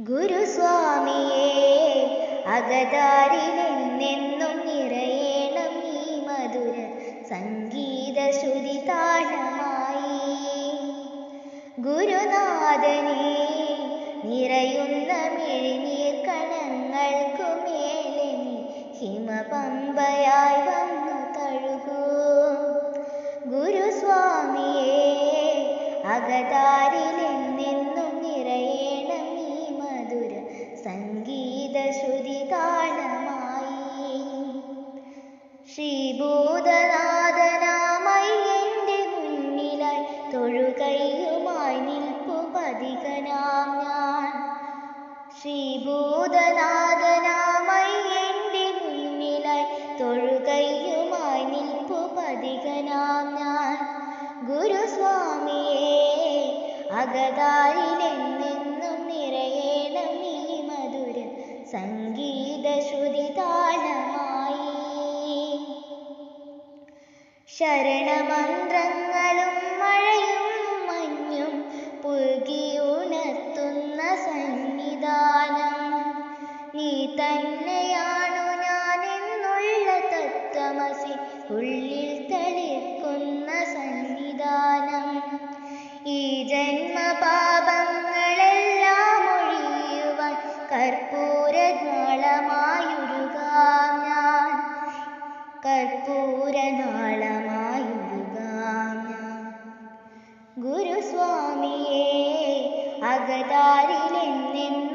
ഗുരുസ്വാമിയേ അകതാരിലെന്നെന്നും നിറയേണം ഈ മധുര സംഗീത ശ്രുതി താളമായി. ഗുരുനാഥനേ നിറയുന്ന മിഴിനീർ കണങ്ങൾക്കു മേലെ നീ ഹിമപമ്പയായി വന്നു തഴുകൂ. ഗുരുസ്വാമിയേ അകതാരിലെന്നെന്നും നിറയേണം ഈ മധുര സംഗീത ശ്രുതി താളമായി. ശ്രീഭൂതനാഥനാമയ്യന്റെ മുന്നിലായി തൊഴുകൈയുമായി നിൽപ്പു പതികനാം ഞാൻ. ശ്രീഭൂതനാഥനാമയ്യന്റെ മുന്നിലായി തൊഴുകൈയുമായി നിൽപ്പു പതികനാം ഞാൻ. ഗുരുസ്വാമിയേ അകതാരിലെന്നെന്നും നിറയേണം ഈ മധുര സംഗീത ശ്രുതി താളമായി. ശരണമന്ത്രങ്ങളും മഴയും മഞ്ഞും പുൽകിയുണർത്തുന്ന സന്നിധാനം നീ തന്നെയാണു ഞാനെന്നുള്ള തത്വമസി ഉള്ളിൽ തളിർക്കുന്ന സന്നിധാനം. ഈ ജന്മപാപങ്ങളെല്ലാം ഒഴിയുവാൻ കർപ്പൂരനാളമായുരുകാം ഞാൻ. കർപ്പൂരനാളമായുരുകാം ഞാൻ. ഗുരുസ്വാമിയേ അകതാരിലെന്നെന്നും